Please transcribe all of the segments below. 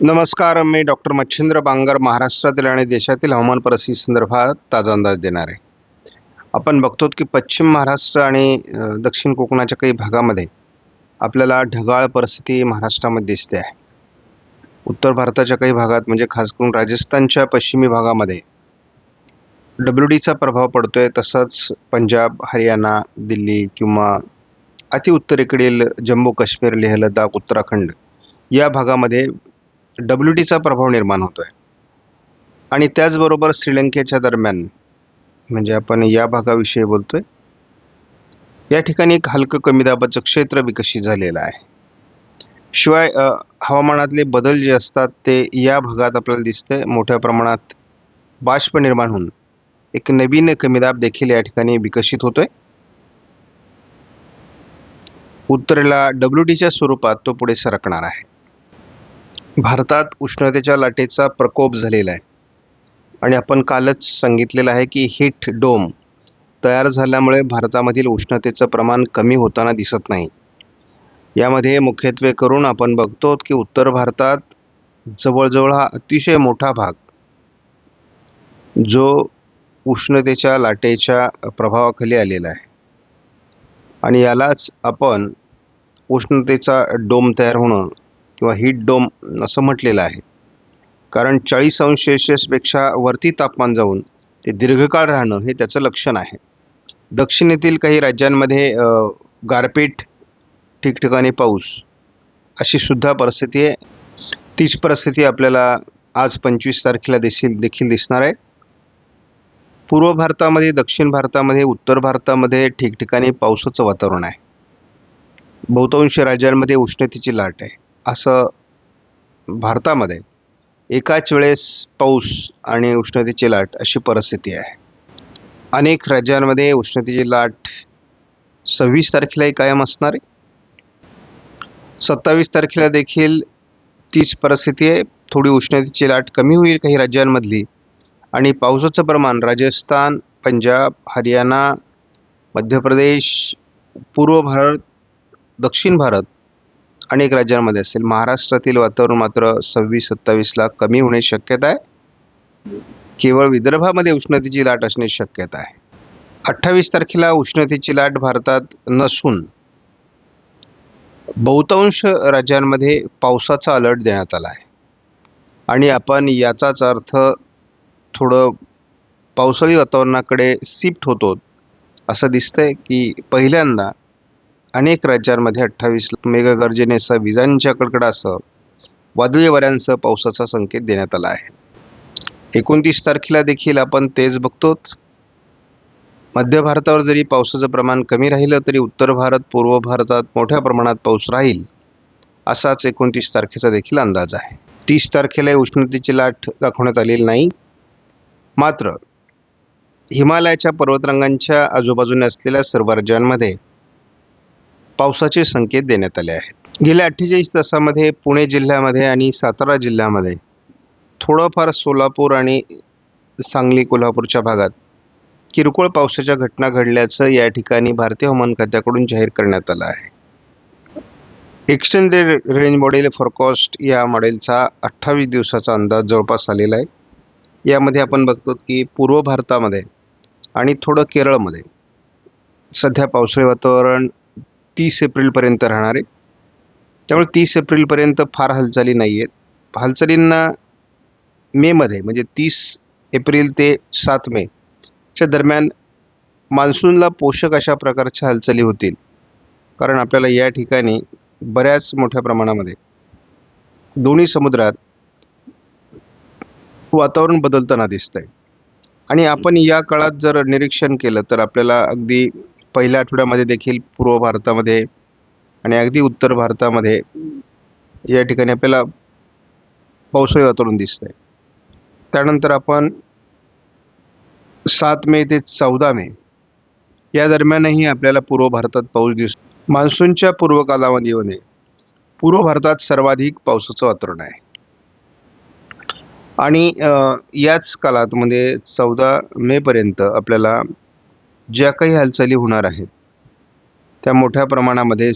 नमस्कार. मी डॉक्टर मच्छिंद्र बांगर महाराष्ट्रातील आणि देशातील हवामान परिस्थिती संदर्भात ताजा अंदाज देणार आहे. आपण बघतो की पश्चिम महाराष्ट्र आणि दक्षिण कोकणाच्या काही भागामध्ये आपल्याला ढगाळ परिस्थिती महाराष्ट्रामध्ये दिसते आहे. उत्तर भारताच्या काही भागात म्हणजे खास करून राजस्थानच्या पश्चिमी भागामध्ये WDचा प्रभाव पडतोय. तसंच पंजाब, हरियाणा, दिल्ली किंवा अतिउत्तरेकडील जम्मू काश्मीर, लेह लडाख, उत्तराखंड या भागामध्ये WDचा प्रभाव निर्माण होतोय. आणि त्याचबरोबर श्रीलंकेच्या दरम्यान म्हणजे आपण या भागाविषयी बोलतोय. या ठिकाणी एक हलकं कमी दाबाचं क्षेत्र विकसित झालेलं आहे. शिवाय हवामानातले बदल जे असतात ते या भागात आपल्याला दिसतंय. मोठ्या प्रमाणात बाष्प निर्माण होऊन एक नवीन कमी दाब देखील या ठिकाणी विकसित होतोय. उत्तरेला WDच्या स्वरूपात तो पुढे सरकणार आहे. भारतात उष्णतेच्या लाटेचा प्रकोप झालेला आहे आणि आपण कालच सांगितलेलं आहे की हीट डोम तयार झाल्यामुळे भारतामधील उष्णतेचं प्रमाण कमी होताना दिसत नाही. यामध्ये मुख्यत्वे करून आपण बघतो की उत्तर भारतात जवळजवळ हा अतिशय मोठा भाग जो उष्णतेच्या लाटेच्या प्रभावाखाली आलेला आहे आणि यालाच आपण उष्णतेचा डोम तयार होणं किंवा हीट डोम असं म्हटलेलं आहे. कारण 40°C वरती तापमान जाऊन ते दीर्घकाळ राहणं हे त्याचं लक्षण आहे. दक्षिणेतील काही राज्यांमध्ये गारपीट, ठिकठिकाणी पाऊस अशी सुद्धा परिस्थिती आहे. तीच परिस्थिती आपल्याला आज 25 तारखेला देखील दिसणार आहे. पूर्व भारतामध्ये, दक्षिण भारतामध्ये, उत्तर भारतामध्ये ठिकठिकाणी पावसाचं वातावरण आहे. बहुतांश राज्यांमध्ये उष्णतेची लाट आहे. असं भारतामध्ये एकाच वेळेस पाऊस आणि उष्णतेची लाट अशी परिस्थिती आहे. अनेक राज्यांमध्ये उष्णतेची लाट 26 तारखेलाही कायम असणार आहे. 27 तारखेला देखील तीच परिस्थिती आहे. थोडी उष्णतेची लाट कमी होईल काही राज्यांमधली आणि पावसाचं प्रमाण राजस्थान, पंजाब, हरियाणा, मध्य प्रदेश, पूर्व भारत, दक्षिण भारत अनेक राज्यांमध्ये असेल. महाराष्ट्रातील वातावरण मात्र 26-27ला कमी होण्याची शक्यता आहे. केवळ विदर्भामध्ये उष्णतेची लाट असण्याची शक्यता आहे. 28 तारखेला उष्णतेची लाट भारतात नसून बहुतांश राज्यांमध्ये पावसाचा अलर्ट देण्यात आला आहे आणि आपण याचाच अर्थ थोडं पावसाळी वातावरणाकडे शिफ्ट होतो असं दिसतंय की पहिल्यांदा अनेक राज्यांमध्ये 28ला मेघगर्जनेसह विजांच्या कडकडासह वादळी वाऱ्यांसह पावसाचा संकेत देण्यात आला आहे. 29 तारखेला देखील आपण तेच बघतोच. मध्य भारतावर जरी पावसाचं प्रमाण कमी राहिलं तरी उत्तर भारत, पूर्व भारतात मोठ्या प्रमाणात पाऊस राहील असाच 29 तारखेचा देखील अंदाज आहे. 30 तारखेला उष्णतेची लाट दाखवण्यात आलेली नाही. मात्र हिमालयाच्या पर्वतरांगांच्या आजूबाजूने असलेल्या सर्व राज्यांमध्ये पावसाचे संकेत देण्यात आले आहेत. गेल्या 48 तासामध्ये पुणे जिल्ह्यामध्ये आणि सातारा जिल्ह्यामध्ये थोडंफार सोलापूर आणि सांगली, कोल्हापूरच्या भागात किरकोळ पावसाच्या घटना घडल्याचं या ठिकाणी भारतीय हवामान खात्याकडून जाहीर करण्यात आलं आहे. एक्सटेंडेड रेंज मॉडेल फोरकास्ट या मॉडेलचा 28 दिवसाचा अंदाज जवळपास आलेला आहे. यामध्ये आपण बघतो की पूर्व भारतामध्ये आणि थोडं केरळमध्ये सध्या पावसाळी वातावरण 30 एप्रिलपर्यंत राहणार आहे. त्यामुळे 30 एप्रिलपर्यंत फार हालचाली नाही आहेत. हालचालींना मेमध्ये म्हणजे 30 एप्रिल ते 7 मेच्या दरम्यान मान्सूनला पोषक अशा प्रकारच्या हालचाली होतील. कारण आपल्याला या ठिकाणी बऱ्याच मोठ्या प्रमाणामध्ये दोन्ही समुद्रात वातावरण बदलताना दिसतंय आणि आपण या काळात जर निरीक्षण केलं तर आपल्याला अगदी पहिल्या आठवड्यामध्ये देखील पूर्व भारतामध्ये आणि अगदी उत्तर भारतामध्ये या ठिकाणी आपल्याला पावसाळी वातावरण दिसतंय. त्यानंतर आपण 7 मे ते 14 मे या दरम्यानही आपल्याला पूर्व भारतात पाऊस दिसतो. मान्सूनच्या पूर्व कालावधीमध्ये पूर्व भारतात सर्वाधिक पावसाचं वातावरण आहे आणि याच काळात म्हणजे 14 मेपर्यंत आपल्याला ज्या काही हालचाली होणार आहेत त्या मोठ्या प्रमाणामध्ये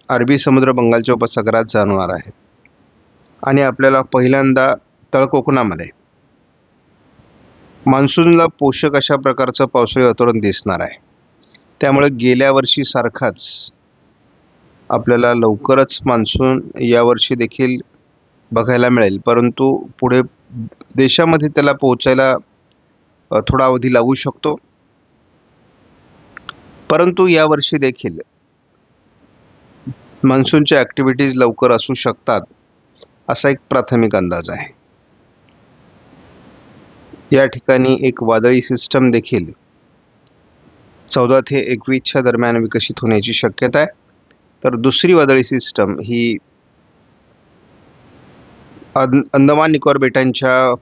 अरबी समुद्र, बंगालच्या उपसागरात जाणवणार आहेत. आणि आपल्याला पहिल्यांदा तळकोकणामध्ये मान्सूनला पोषक अशा प्रकारचं पावसाळी वातावरण दिसणार आहे. त्यामुळे गेल्या वर्षी सारखाच आपल्याला लवकरच मान्सून यावर्षी देखील बघायला मिळेल, परंतु पुढे देशामध्ये त्याला पोहोचायला थोडा अवधी लागू शकतो. परंतु यावर्षी देखील मान्सूनच्या ॲक्टिव्हिटीज लवकर असू शकतात असा एक प्राथमिक अंदाज आहे. या ठिकाणी एक वादळी सिस्टम देखील 14 ते 21च्या दरम्यान विकसित होण्याची शक्यता आहे. तर दुसरी वादळी सिस्टम ही अंदमान निकोबार बेटांच्या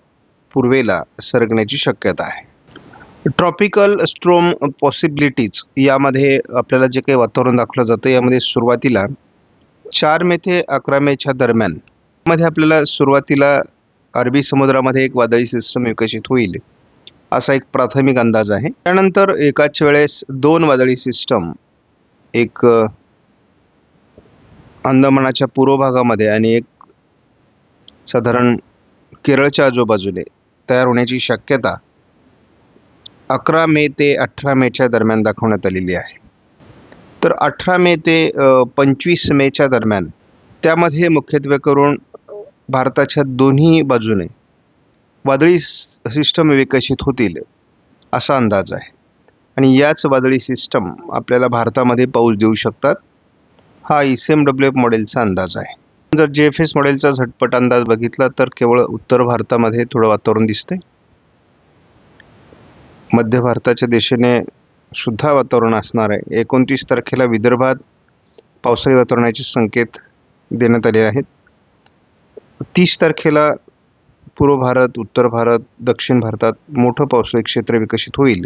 पूर्वेला सरकण्याची शक्यता आहे. ट्रॉपिकल स्ट्रोम पॉसिबिलिटीज यामध्ये आपल्याला जे काही वातावरण दाखवलं जातं, यामध्ये सुरुवातीला 4 मे ते 11 मेच्या दरम्यान मध्ये आपल्याला सुरुवातीला अरबी समुद्रामध्ये एक वादळी सिस्टम विकसित होईल असा एक प्राथमिक अंदाज आहे. त्यानंतर एकाच वेळेस 2 वादळी सिस्टम, एक अंदमानाच्या पूर्व भागामध्ये आणि एक साधारण केरळच्या आजूबाजूने तयार होण्याची शक्यता 11 मे ते 18 मेच्या दरम्यान दाखवण्यात आलेली आहे. तर 18 मे ते 25 मेच्या दरम्यान त्यामध्ये मुख्यत्वे करून भारताच्या दोन्ही बाजूने वादळी सिस्टम विकसित होतील असा अंदाज आहे. आणि याच वादळी सिस्टम आपल्याला भारतामध्ये पाऊस देऊ शकतात. हा ICMWF मॉडेलचा अंदाज आहे. जर JFS मॉडेलचा झटपट अंदाज बघितला तर केवळ उत्तर भारतामध्ये थोडं वातावरण दिसते. मध्य भारताच्या दिशेने सुद्धा वातावरण असणार आहे. 29 तारखेला विदर्भात पावसाळी वातावरणाचे संकेत देण्यात आले आहेत. 30 तारखेला पूर्व भारत, उत्तर भारत, दक्षिण भारतात मोठं पावसाळी क्षेत्र विकसित होईल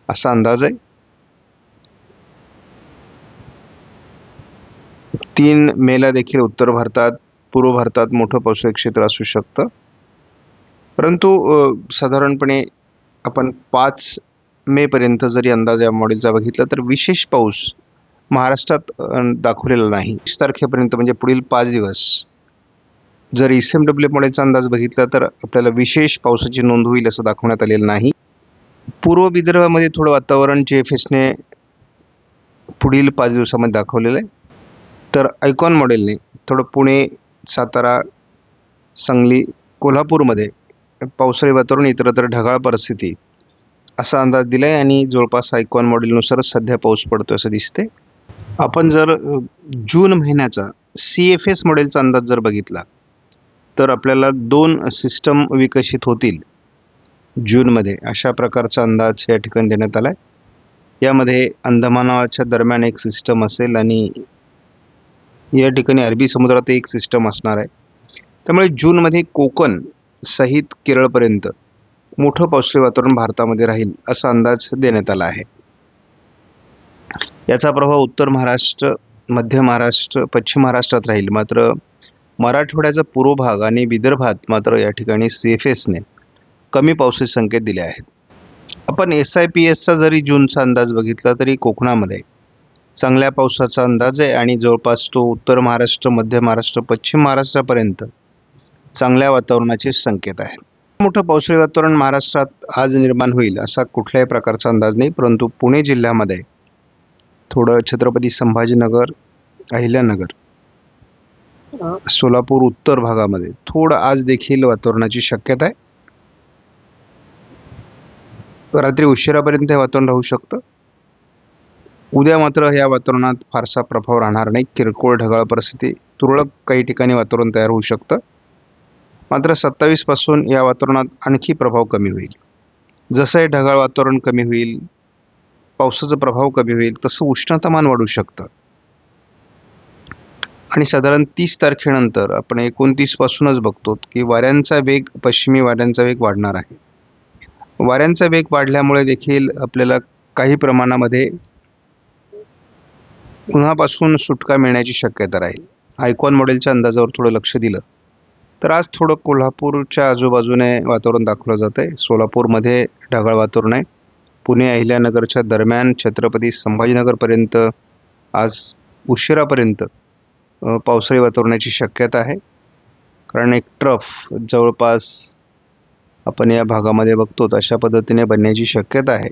असा अंदाज आहे. 3 मेला देखील उत्तर भारतात, पूर्व भारतात मोठं पावसाळी क्षेत्र असू शकतं. परंतु साधारणपणे आपण 5 मेपर्यंत जरी अंदाज या मॉडेलचा बघितला तर विशेष पाऊस महाराष्ट्रात दाखवलेला नाही. 20 तारखेपर्यंत म्हणजे पुढील 5 दिवस जर ICMWF मॉडेलचा अंदाज बघितला तर आपल्याला विशेष पावसाची नोंद होईल असं दाखवण्यात आलेलं नाही. पूर्व विदर्भामध्ये थोडं वातावरण JFSने पुढील 5 दिवसामध्ये दाखवलेलं आहे. तर आयकॉन मॉडेलने थोडं पुणे, सातारा, सांगली, कोल्हापूरमध्ये पावसाळी वातावरण, इतरत्र ढगाळ परिस्थिती असा अंदाज दिला आहे आणि जवळपास आयकॉन मॉडेलनुसारच सध्या पाऊस पडतो असं दिसते. आपण जर जून महिन्याचा CFS मॉडेलचा अंदाज जर बघितला तर आपल्याला 2 सिस्टम विकसित होतील जूनमध्ये अशा प्रकारचा अंदाज या ठिकाणी देण्यात आला आहे. यामध्ये अंदमानाच्या दरम्यान एक सिस्टम असेल आणि या ठिकाणी अरबी समुद्रात एक सिस्टम असणार आहे. त्यामुळे जूनमध्ये कोकण सहित केरळपर्यंत मोठं पावसाळी वातावरण भारतामध्ये राहील असा अंदाज देण्यात आला आहे. याचा प्रभाव उत्तर महाराष्ट्र, मध्य महाराष्ट्र, पश्चिम महाराष्ट्रात राहील. मात्र मराठवाड्याचा पूर्व भाग आणि विदर्भात मात्र या ठिकाणी CFSने कमी पावसाचे संकेत दिले आहेत. आपण SIPSचा जरी जूनचा अंदाज बघितला तरी कोकणामध्ये चांगल्या पावसाचा अंदाज आहे आणि जवळपास तो उत्तर महाराष्ट्र, मध्य महाराष्ट्र, पश्चिम महाराष्ट्रापर्यंत चांगल्या वातावरणाचे संकेत आहेत. मोठं पावसाळी वातावरण महाराष्ट्रात आज निर्माण होईल असा कुठल्याही प्रकारचा अंदाज नाही. परंतु पुणे जिल्ह्यामध्ये थोडं छत्रपती संभाजीनगर, अहिल्यानगर, सोलापूर उत्तर भागामध्ये थोडं आज देखील वातावरणाची शक्यता आहे. रात्री उशिरापर्यंत हे वातावरण राहू शकतं. उद्या मात्र या वातावरणात फारसा प्रभाव राहणार नाही. किरकोळ ढगाळ परिस्थिती, तुरळक काही ठिकाणी वातावरण तयार होऊ शकतं. मात्र 27 पासून या वातावरणात आणखी प्रभाव कमी होईल. जसं हे ढगाळ वातावरण कमी होईल, पावसाचा प्रभाव कमी होईल, तसं उष्णतामान वाढू शकतं. आणि साधारण 30 तारखेनंतर आपण 29 पासूनच बघतो की वाऱ्यांचा वेग, पश्चिमी वाऱ्यांचा वेग वाढणार आहे. वाऱ्यांचा वेग वाढल्यामुळे देखील आपल्याला काही प्रमाणामध्ये उन्हापासून सुटका मिळण्याची शक्यता राहील. आयकॉन मॉडेलच्या अंदाजावर थोडं लक्ष दिलं तर आज थोडं कोल्हापूरच्या आजूबाजूने वातावरण दाखवलं जातं आहे. सोलापूरमध्ये ढगाळ वातावरण आहे. पुणे अहिल्यानगरच्या दरम्यान छत्रपती संभाजीनगरपर्यंत आज उशिरापर्यंत पावसाळी वातावरणाची शक्यता आहे. कारण एक ट्रफ जवळपास आपण या भागामध्ये बघतो अशा पद्धतीने बनण्याची शक्यता आहे.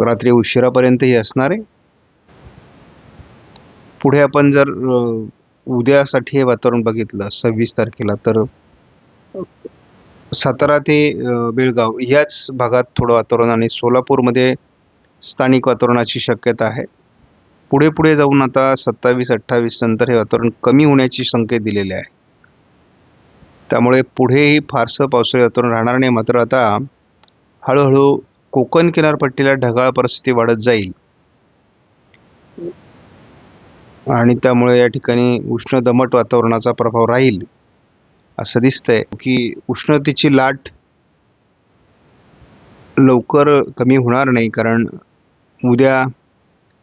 रात्री उशिरापर्यंत ही असणार आहे. पुढे आपण जर उद्यासाठी हे वातावरण बघितलं 26 तारखेला, तर सातारा ते बेळगाव याच भागात थोडं वातावरण आणि सोलापूरमध्ये स्थानिक वातावरणाची शक्यता आहे. पुढे पुढे जाऊन आता 27-28 नंतर हे वातावरण कमी होण्याचे संकेत दिलेले आहे. त्यामुळे पुढेही फारसं पावसाळी वातावरण राहणार नाही. मात्र आता हळूहळू कोकण किनारपट्टीला ढगाळ परिस्थिती वाढत जाईल आणि त्यामुळे या ठिकाणी उष्ण दमट वातावरणाचा प्रभाव राहील असं दिसतंय. की उष्णतेची लाट लवकर कमी होणार नाही, कारण उद्या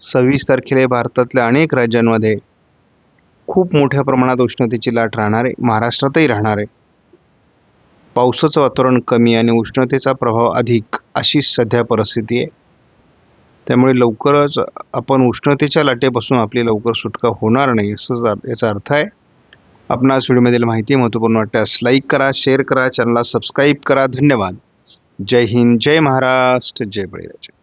26 तारखेला भारतातल्या अनेक राज्यांमध्ये खूप मोठ्या प्रमाणात उष्णतेची लाट राहणार आहे. महाराष्ट्रातही राहणार आहे. पावसाचं वातावरण कमी आणि उष्णतेचा प्रभाव अधिक अशी सध्या परिस्थिती आहे. त्यामुळे लवकरच आपण उष्णतेच्या लाटेपासून आपली लवकर सुटका होणार नाही असं याचा अर्थ आहे. आपणास व्हिडिओमधील माहिती महत्त्वपूर्ण वाटल्यास लाईक करा, शेअर करा, चॅनलला सबस्क्राईब करा. धन्यवाद. जय हिंद, जय महाराष्ट्र, जय बळीराजा.